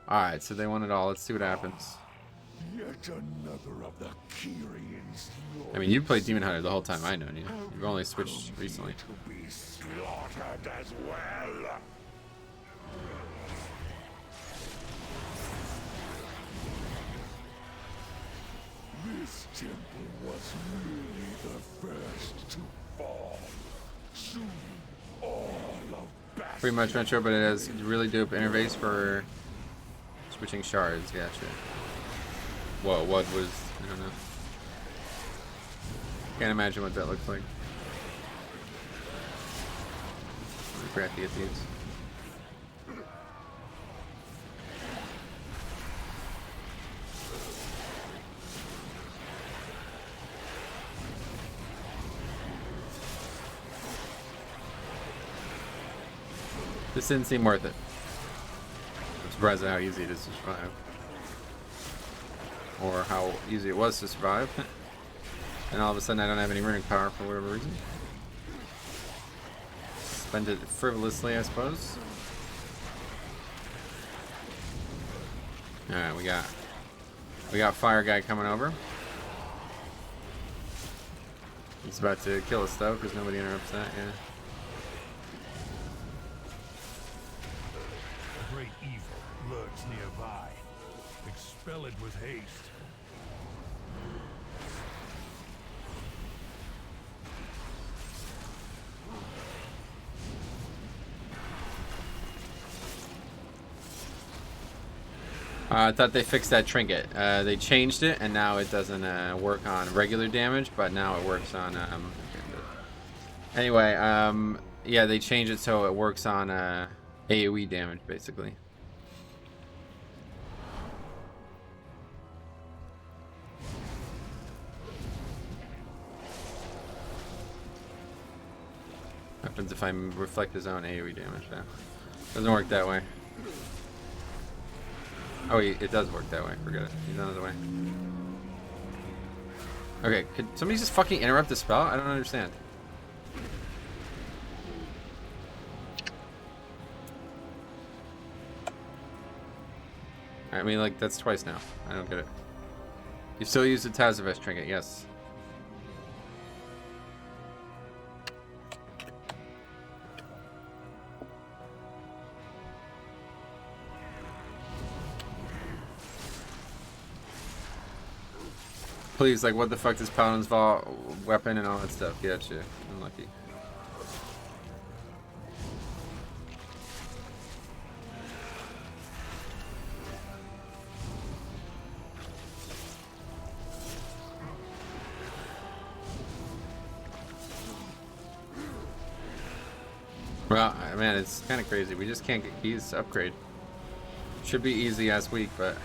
Alright, so they want it all. Let's see what happens. Yet another of the Kyrians. I mean, you've played Demon Hunter the whole time I've known you. You've only switched Only recently. to be slaughtered as well. This temple was merely the first to fall. Soon, all of Bastion. Pretty much Metro, but it has really dope interface for switching shards. Gotcha. Whoa, what was... I don't know. Can't imagine what that looks like. I forgot to get these. This didn't seem worth it. I'm surprised at how easy it is to survive. Or how easy it was to survive. And all of a sudden I don't have any runic power for whatever reason. Spend it frivolously, I suppose. Alright, we got Fire Guy coming over. He's about to kill us though, because nobody interrupts that, yeah. A great evil lurks nearby. Expel it with haste. I thought they fixed that trinket. They changed it, and now it doesn't work on regular damage, but now it works on... Anyway, yeah, they changed it so it works on AoE damage, basically. What happens if I reflect his own AoE damage now? Doesn't work that way. Oh, it does work that way. Forget it. He's another way. Okay, could somebody just fucking interrupt the spell? I don't understand. I mean, like, that's twice now. I don't get it. You still use the Tazavest trinket, yes. Please, like, what the fuck does Paladin's Vault weapon and all that stuff? Yeah, shit. Unlucky. Well, man, it's kind of crazy. We just can't get keys to upgrade. Should be easy as week, but...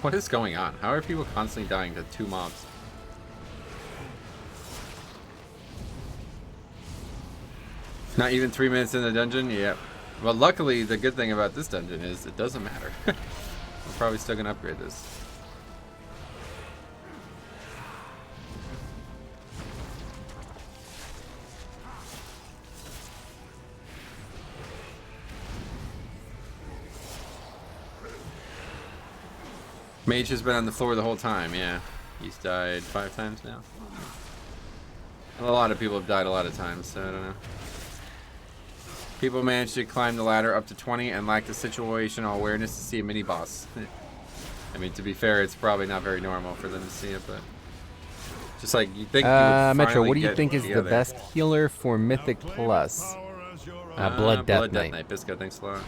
What is going on? How are people constantly dying to 2 mobs? Not even 3 minutes in the dungeon? Yep. Well, luckily, the good thing about this dungeon is it doesn't matter. We're probably still gonna upgrade this. Mage has been on the floor the whole time, yeah. He's died 5 times now. A lot of people have died a lot of times, so I don't know. People manage to climb the ladder up to 20 and lack the situational awareness to see a mini-boss. I mean, to be fair, it's probably not very normal for them to see it, but... Just like, you think you would Metro, what do you get think is the together. best healer for Mythic Plus? Blood Death Knight. Bisco, thanks a lot.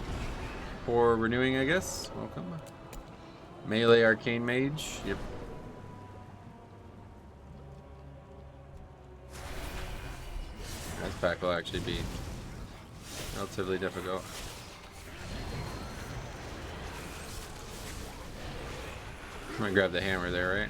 For renewing, I guess. Welcome. Melee Arcane Mage. Yep. This pack will actually be relatively difficult. I'm gonna grab the hammer there, right?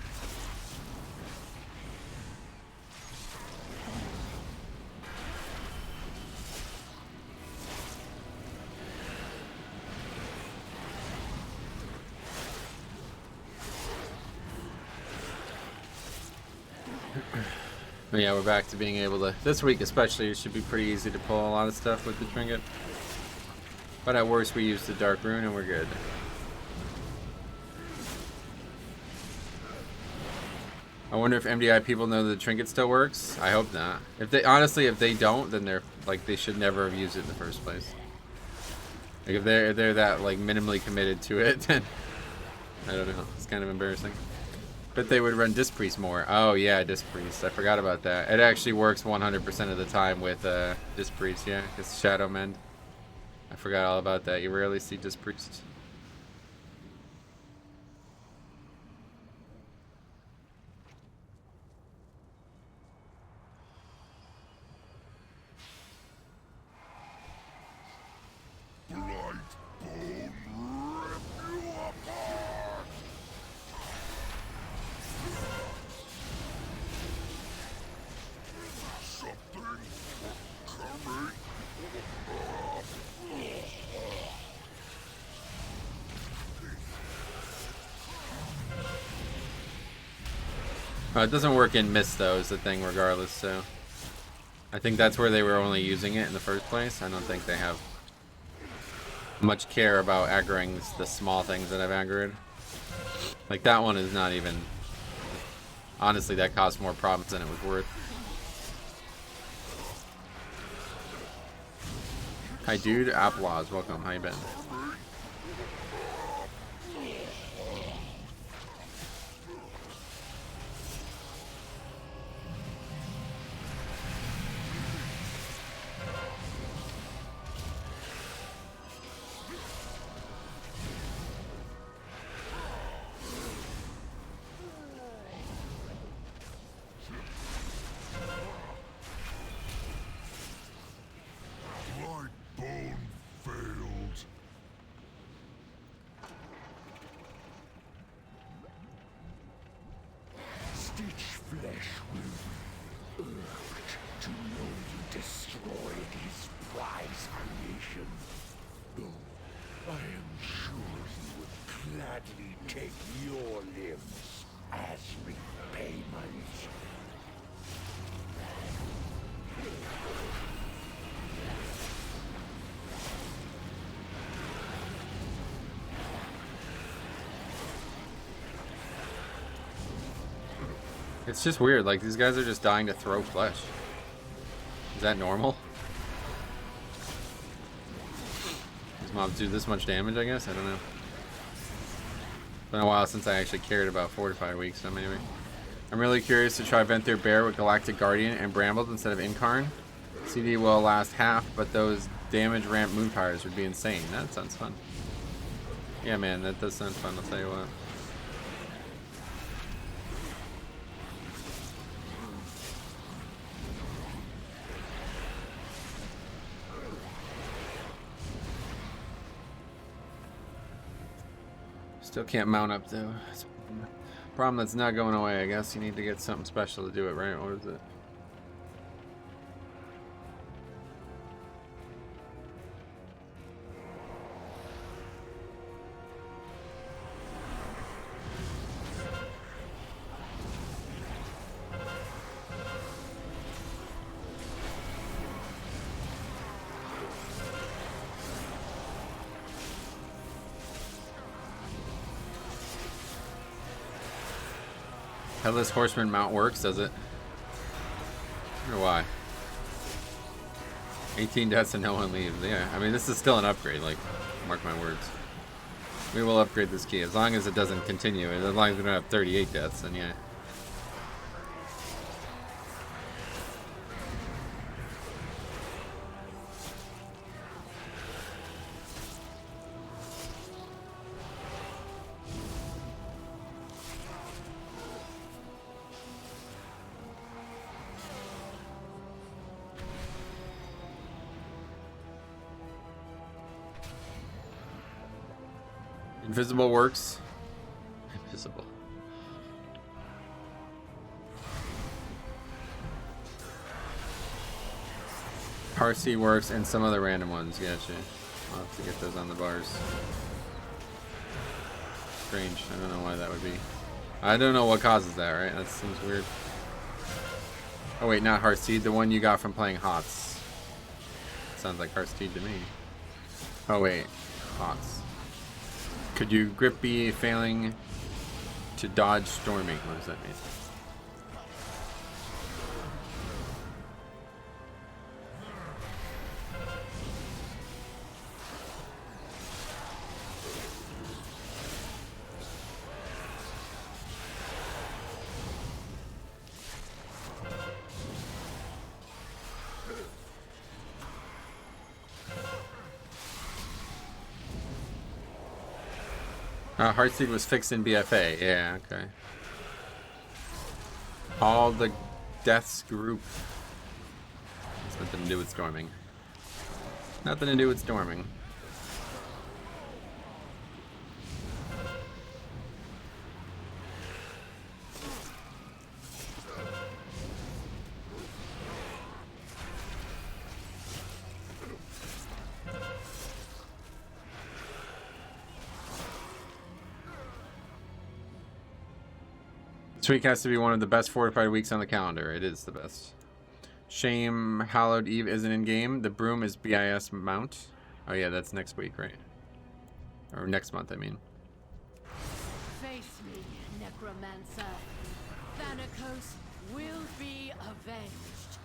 But yeah, we're back to being able to, this week especially, it should be pretty easy to pull a lot of stuff with the trinket. But at worst, we use the Dark Rune and we're good. I wonder if MDI people know that the trinket still works. I hope not. If they, honestly, if they don't, then they're like, they should never have used it in the first place. Like if they're that like minimally committed to it, then I don't know. It's kind of embarrassing. But they would run Disc Priest more. Oh yeah, Disc Priest. I forgot about that. It actually works 100% of the time with Disc Priest. Yeah, it's Shadow Mend. I forgot all about that. You rarely see Disc Priest. It doesn't work in Mist though, is the thing, regardless, so I think that's where they were only using it in the first place. I don't think they have much care about aggroing the small things that I've aggroed. Like that one is not even, honestly, that caused more problems than it was worth. Hi dude, Applause, welcome, how you been? It's just weird, like these guys are just dying to throw flesh. Is that normal? These mobs do this much damage, I guess? I don't know. It's been a while since I actually cared about Fortified Week, so maybe. I'm really curious to try Venthyr Bear with Galactic Guardian and Brambles instead of Incarn. CD will last half, but those damage ramp Moonpires would be insane. That sounds fun. Yeah, man, that does sound fun, I'll tell you what. Still can't mount up though. It's a problem that's not going away, I guess. You need to get something special to do it, right? What is it? Headless Horseman mount works, does it? I wonder why. 18 deaths and no one leaves. Yeah, I mean, this is still an upgrade, like, mark my words. We will upgrade this key, as long as it doesn't continue. As long as we don't have 38 deaths, then yeah. Invisible works. Invisible. Parsi works and some other random ones. Gotcha. I'll have to get those on the bars. Strange. I don't know why that would be. I don't know what causes that, right? That seems weird. Oh wait, not Heartseed, the one you got from playing Hots. Sounds like Heartseed to me. Oh wait, Hots. Could you grip be failing to dodge storming? What does that mean? Heartseed was fixed in BFA. Yeah, okay. All the deaths group. It's nothing to do with storming. Nothing to do with storming. This week has to be one of the best fortified weeks on the calendar. It is the best. Shame Hallowed Eve isn't in game. The broom is BIS mount. Oh yeah, that's next week, right? Or next month, I mean. Face me, Necromancer. Thanatos will be avenged.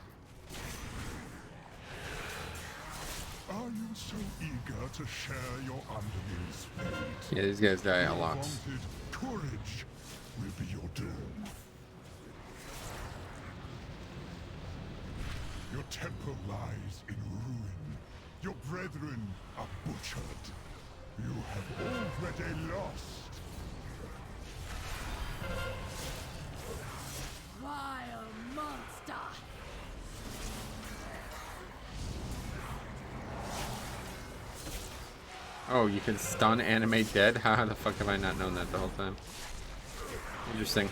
Are you so eager to share your underling's fate? Yeah, these guys die a lot. Wanted courage will be your doom. Your temple lies in ruin. Your brethren are butchered. You have already lost. Vile monster! Oh, you can stun animate dead? How the fuck have I not known that the whole time? Interesting.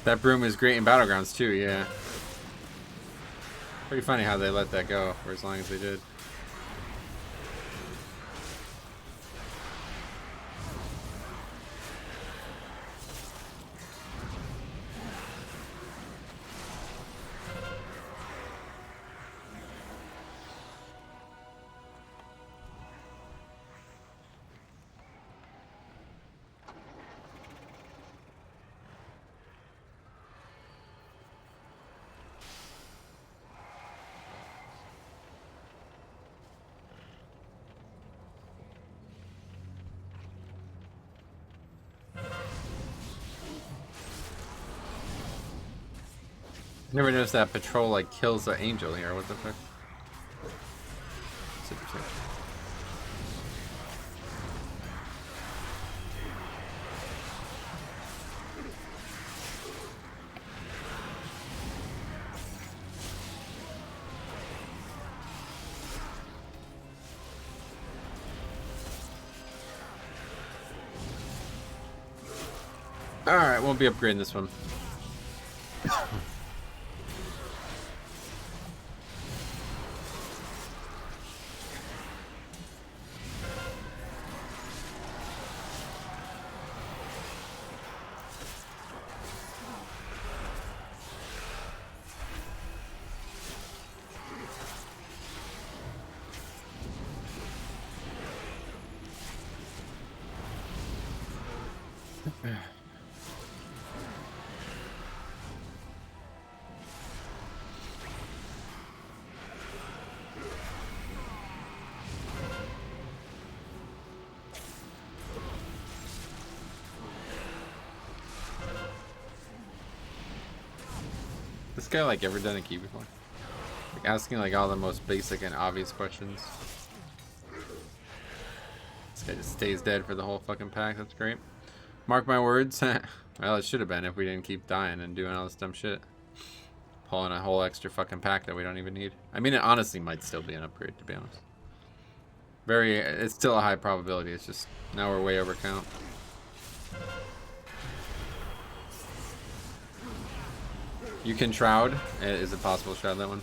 That broom is great in Battlegrounds too, yeah. Pretty funny how they let that go for as long as they did. Never noticed that patrol like kills the angel here. What the fuck? It's interesting. All right, won't be upgrading this one. This guy like ever done a key before? Like asking like all the most basic and obvious questions. This guy just stays dead for the whole fucking pack. That's great. Mark my words. Well, it should have been if we didn't keep dying and doing all this dumb shit. Pulling a whole extra fucking pack that we don't even need. I mean, it honestly might still be an upgrade, to be honest. It's still a high probability. It's just now we're way over count. You can shroud. Is it possible to shroud that one?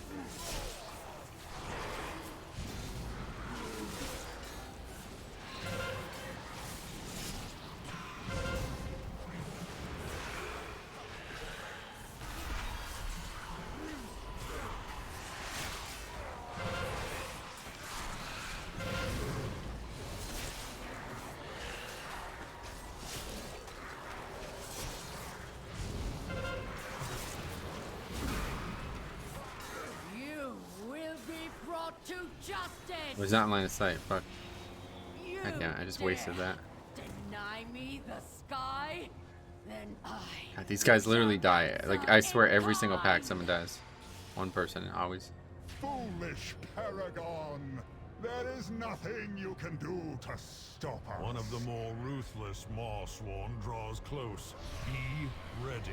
It was not in line of sight. Fuck. You Yeah, I just wasted dare that. Deny me the sky? Then God, these guys literally die. Like, I swear every single pack time. someone dies. One person, always. Foolish Paragon! There is nothing you can do to stop us. One of the more ruthless Marsworn draws close. Be ready.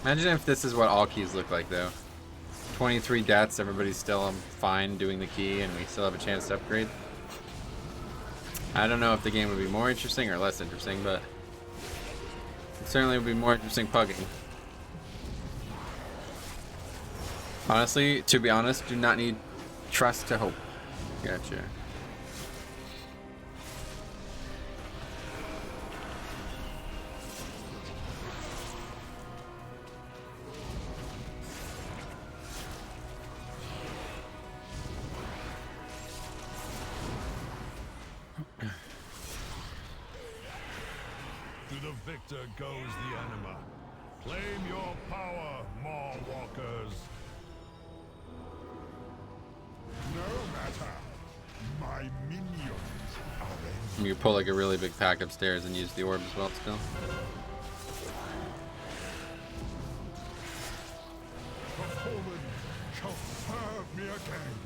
Imagine if this is what all keys look like, though. 23 deaths, everybody's still fine doing the key, and we still have a chance to upgrade. I don't know if the game would be more interesting or less interesting, but it certainly would be more interesting pugging. Honestly, to be honest, do not need trust to hope. Gotcha. To the victor goes the anima. Claim your power, Maw-walkers. No matter. My minions are You pull like a really big pack upstairs and use the orb as well still. the fallen shall serve me again.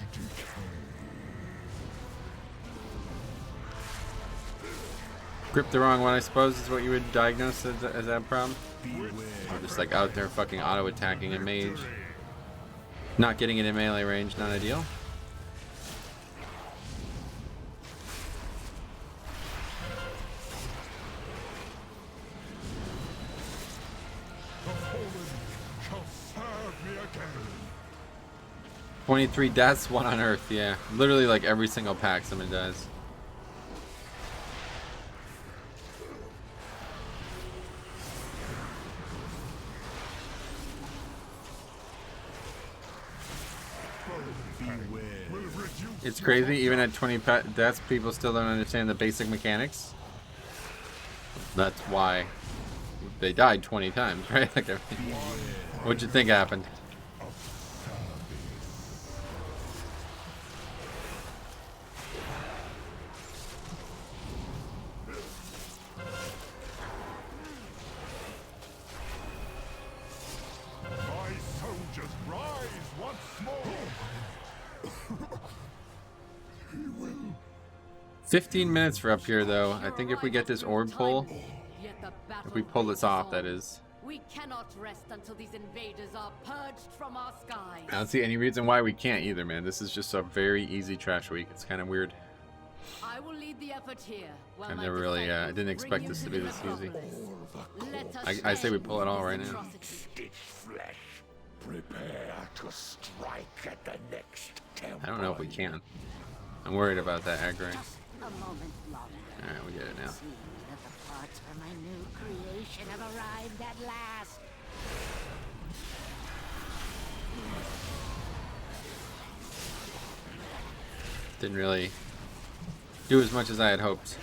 And decay. Grip the wrong one, I suppose, is what you would diagnose as that problem. Or just like out there fucking auto attacking a mage. Not getting it in melee range, not ideal. The fallen shall serve me again. 23 deaths, 1 on Earth, yeah. Literally like every single pack someone dies. Will reduce It's crazy, even at 20 deaths, people still don't understand the basic mechanics. That's why they died 20 times, right? Like, what'd you think happened? my soldiers rise once more. He will 15 minutes for up here, though. I think if we get this orb pull, Yet the if we battle pull this off, rages that on. is. We cannot rest until these invaders are purged from our skies. I don't see any reason why we can't either, man. This is just a very easy trash week. It's kind of weird. I will lead the effort here. while I my never really, I disciples didn't bring expect you this to the be this easy. metropolis. Let us I say we end pull it all this right now. atrocity. stitch flesh. Prepare to strike at the next temple. I don't know if we can. I'm worried about that aggro. Just a moment longer. Alright, we get it now. Seeing that the parts for my new creation have arrived at last. Didn't really do as much as I had hoped.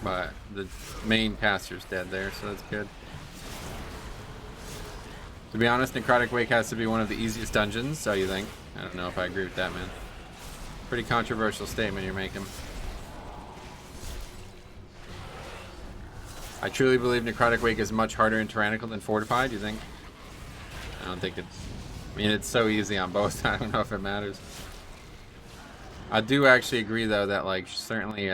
But the main caster's dead there, so that's good. To be honest, Necrotic Wake has to be one of the easiest dungeons, so you think? I don't know if I agree with that, man. Pretty controversial statement you're making. I truly believe Necrotic Wake is much harder in Tyrannical than Fortified, you think? I don't think it's... I mean, it's so easy on both. I don't know if it matters. I do actually agree, though, that, like, certainly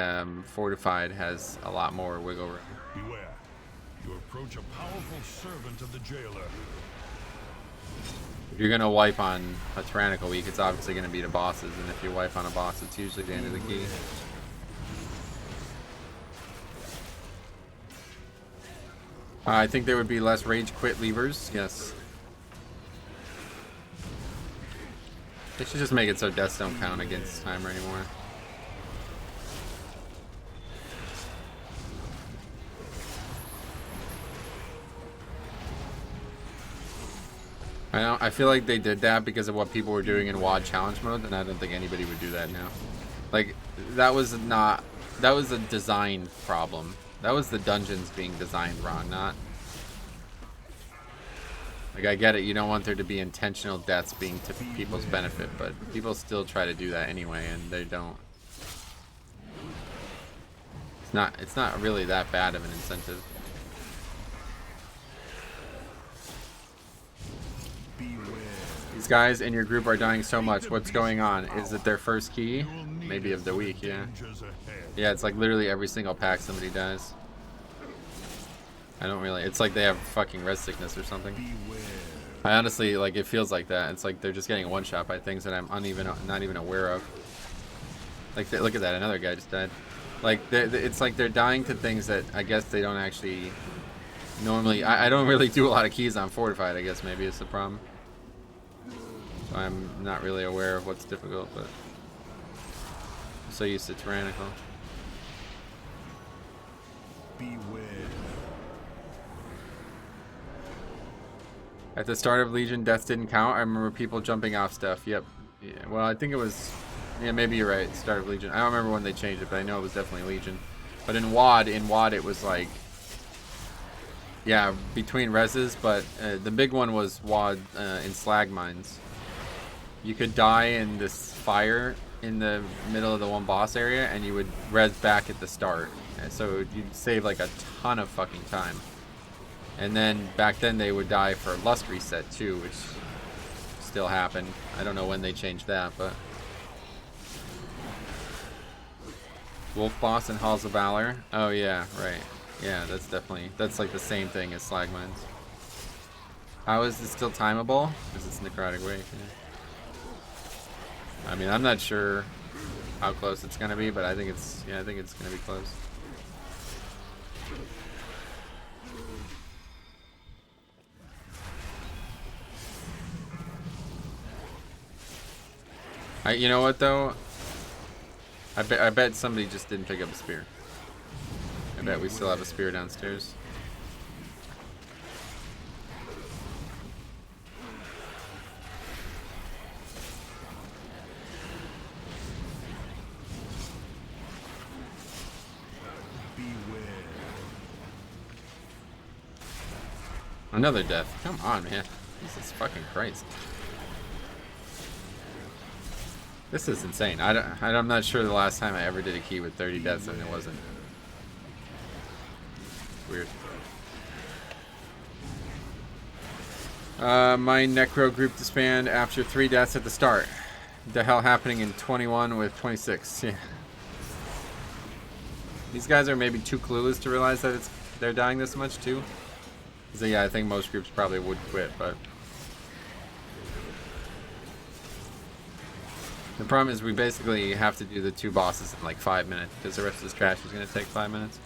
Fortified has a lot more wiggle room. Beware. You approach a powerful servant of the jailer. If you're going to wipe on a Tyrannical week, it's obviously going to be the bosses, and if you wipe on a boss, it's usually the end of the key. I think there would be less rage quit levers, yes. They should just make it so deaths don't count against timer anymore. I feel like they did that because of what people were doing in WoD challenge mode, and I don't think anybody would do that now. Like, that was a design problem. That was the dungeons being designed wrong, not... Like, I get it, you don't want there to be intentional deaths being to people's benefit, but people still try to do that anyway, and they don't. It's not really that bad of an incentive. These guys in your group are dying so much. What's going on? Is it their first key? Maybe of the week, yeah. Yeah, it's like literally every single pack somebody dies. I don't really... It's like they have fucking res sickness or something. I honestly, like, it feels like that. It's like they're just getting one-shot by things that I'm not even aware of. Like, look at that. Another guy just died. Like, it's like they're dying to things that I guess they don't actually... Normally... I don't really do a lot of keys on Fortified, I guess maybe is the problem. So I'm not really aware of what's difficult, but... I'm so used to Tyrannical. Beware. At the start of Legion, deaths didn't count. I remember people jumping off stuff. Yep. Yeah, well, I think it was... Yeah, maybe you're right. Start of Legion. I don't remember when they changed it, but I know it was definitely Legion. But in WoD it was like... Yeah, between reses, but the big one was WoD in slag mines. You could die in this fire in the middle of the one boss area, and you would res back at the start. And so you'd save like a ton of fucking time. And then back then they would die for Lust Reset too, which still happened. I don't know when they changed that, but... Wolf Boss and Halls of Valor. Oh yeah, right. Yeah, that's like the same thing as Slag Mines. How is this still timeable? Because it's Necrotic Wake. Yeah. I mean, I'm not sure how close it's gonna be, but I think it's gonna be close. You know what though? I bet somebody just didn't pick up a spear. I bet we still have a spear downstairs. Beware. Another death. Come on, man. Jesus fucking Christ. This is insane. I'm not sure the last time I ever did a key with 30 deaths and it wasn't. Weird. My Necro group disband after 3 deaths at the start. The hell happening in 21 with 26. Yeah. These guys are maybe too clueless to realize that they're dying this much too. So yeah, I think most groups probably would quit, but... The problem is we basically have to do the 2 bosses in like 5 minutes because the rest of this trash is going to take 5 minutes.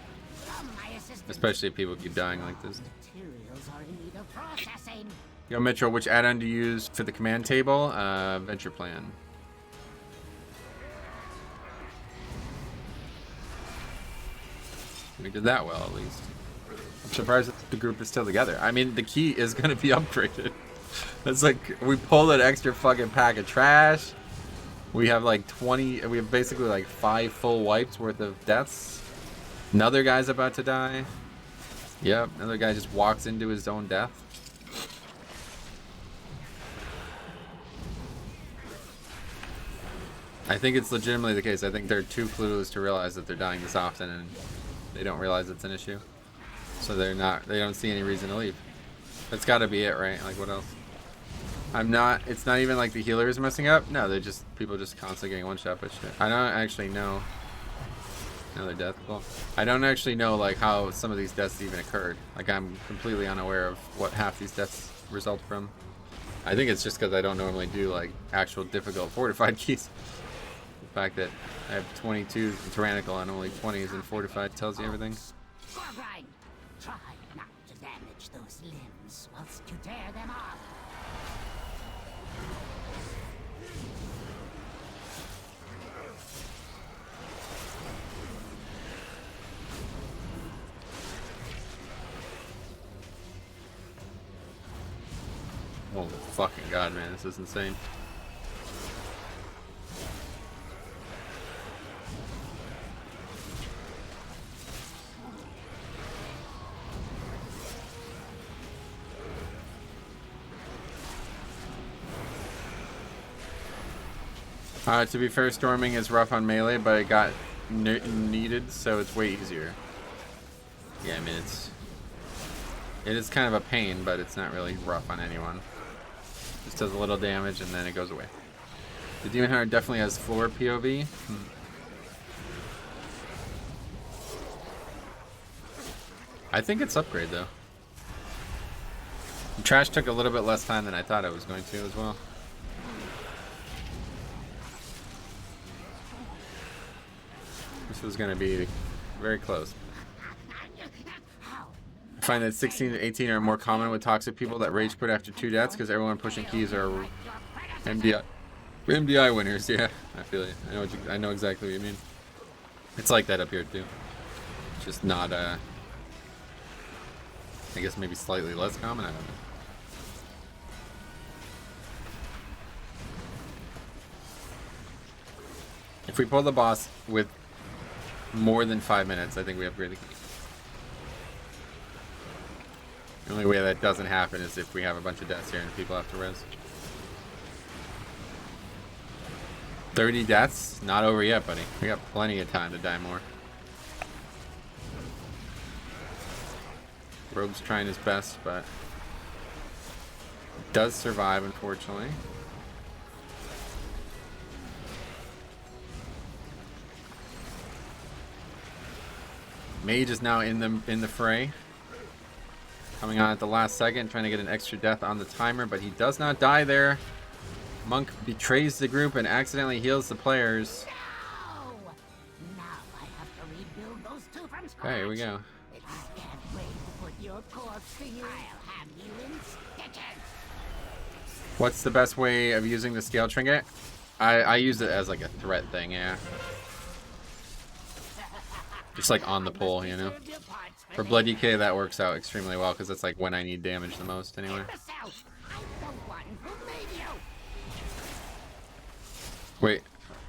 Especially if people keep dying like this. Yo, Mitchell, which add-on do you use for the command table? Venture Plan. We did that well, at least. I'm surprised that the group is still together. I mean, the key is going to be upgraded. It's like, we pulled an extra fucking pack of trash. We have like 20, we have basically like 5 full wipes worth of deaths. Another guy's about to die. Yep, another guy just walks into his own death. I think it's legitimately the case. I think they're too clueless to realize that they're dying this often and they don't realize it's an issue. So they don't see any reason to leave. That's gotta be it, right? Like what else? It's not even like the healer is messing up. No, people just constantly getting one shot by shit. I don't actually know. Another death. Cool. I don't actually know like how some of these deaths even occurred. Like I'm completely unaware of what half these deaths result from. I think it's just because I don't normally do like actual difficult fortified keys. The fact that I have 22s in Tyrannical and only 20s in fortified tells you everything. Try not to damage those limbs whilst you tear them off. Oh fucking god, man, this is insane. To be fair, storming is rough on melee, but it got needed, so it's way easier. Yeah, I mean, it is kind of a pain, but it's not really rough on anyone. Just does a little damage and then it goes away. The Demon Hunter definitely has floor POV. I think it's upgrade though. Trash took a little bit less time than I thought it was going to as well. This was going to be very close. I find that 16 to 18 are more common with toxic people that rage quit after 2 deaths because everyone pushing keys are MDI winners. Yeah, I feel you. I know exactly what you mean. It's like that up here too. Just not I guess maybe slightly less common. I don't know. If we pull the boss with more than 5 minutes, I think we upgrade the key. The only way that doesn't happen is if we have a bunch of deaths here and people have to res. 30 deaths? Not over yet, buddy. We got plenty of time to die more. Rogue's trying his best, but does survive, unfortunately. Mage is now in the fray. Coming on at the last second, trying to get an extra death on the timer, but he does not die there. Monk betrays the group and accidentally heals the players. No! Now I have to rebuild those 2 from scratch. Okay, here we go. I can't wait to put your corpse to you. I'll have you in stitches. What's the best way of using the scale trinket? I use it as like a threat thing, yeah. Just like on the pole, you know. For Blood DK, that works out extremely well because that's like when I need damage the most, anyway. Wait,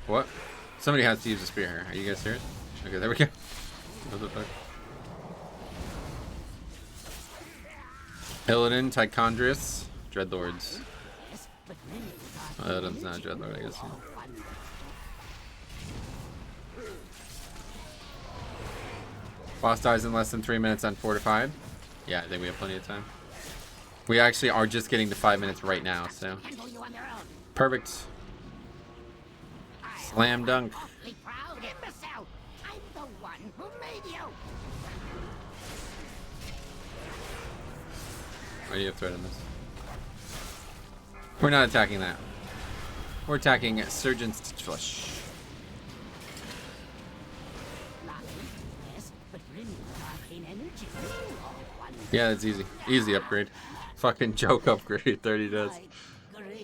what? Somebody has to use a spear here. Are you guys serious? Okay, there we go. What the fuck? Illidan, Tichondrius, Dreadlords. Illidan's not a Dreadlord, I guess. Yeah. Boss dies in less than 3 minutes unfortified. Yeah, I think we have plenty of time. We actually are just getting to 5 minutes right now, so. Perfect. Slam dunk. Why do you have threat in this? We're not attacking that. We're attacking Surgeon's Flush. Yeah, it's easy. Easy upgrade. Fucking joke upgrade. 30 does.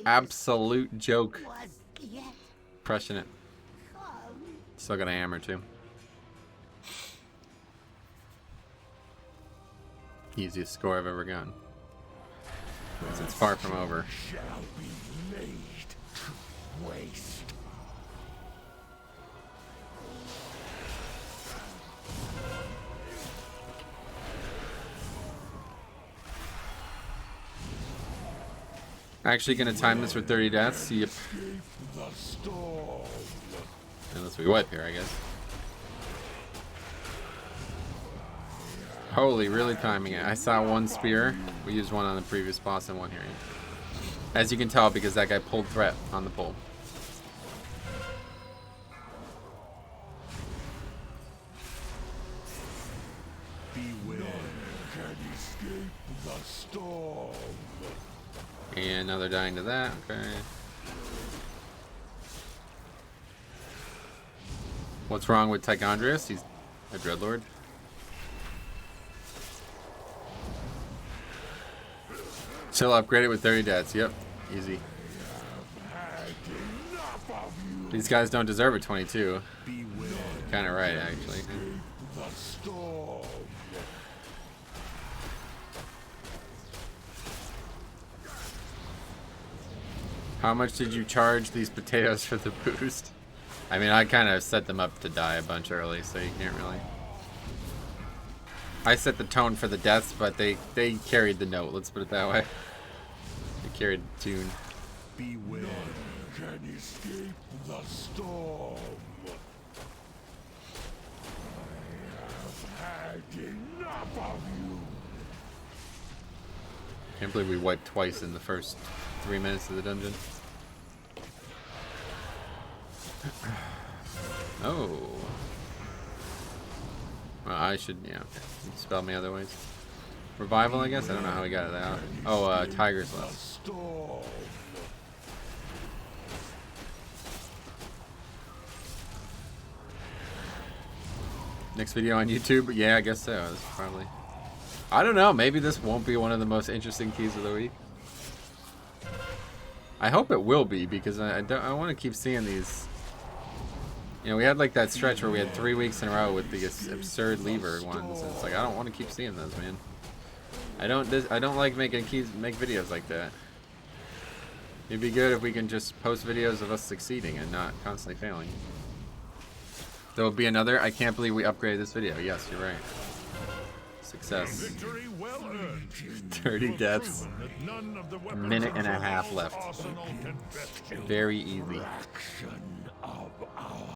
Absolute joke. Crushing it. Still got a hammer too. Easiest score I've ever gotten. It's far from over. Shall be laid to waste. Actually gonna time this for 30 deaths. Yep. Unless we wipe here, I guess. Holy, really timing it. I saw one spear. We used one on the previous boss and one here. As you can tell, because that guy pulled threat on the pole. And now they're dying to that. Okay. What's wrong with Tichondrius? He's a Dreadlord. Still upgraded with 30 deaths. Yep. Easy. These guys don't deserve a 22. Kind of right, actually. How much did you charge these potatoes for the boost? I mean, I kind of set them up to die a bunch early, so you can't really. I set the tone for the deaths, but they carried the note. Let's put it that way. They carried the tune. Beware. Can escape the storm. I have had enough of you. Can't believe we wiped twice in the first 3 minutes of the dungeon. Oh. Well, I should, yeah. Spell me other ways. Revival, I guess? I don't know how we got it out. Oh, Tiger's Left. Storm. Next video on YouTube? Yeah, I guess so. That's probably. I don't know. Maybe this won't be one of the most interesting keys of the week. I hope it will be, because I want to keep seeing these. You know, we had like that stretch where we had 3 weeks in a row with the absurd lever ones, and it's like I don't want to keep seeing those, man. I don't like making make videos like that. It'd be good if we can just post videos of us succeeding and not constantly failing. There will be another. I can't believe we upgraded this video. Yes, you're right. Success. Victory well earned. 30 deaths. That none of the A weapons minute of and a half Thrall's left. arsenal can best you. Very easy. Action of our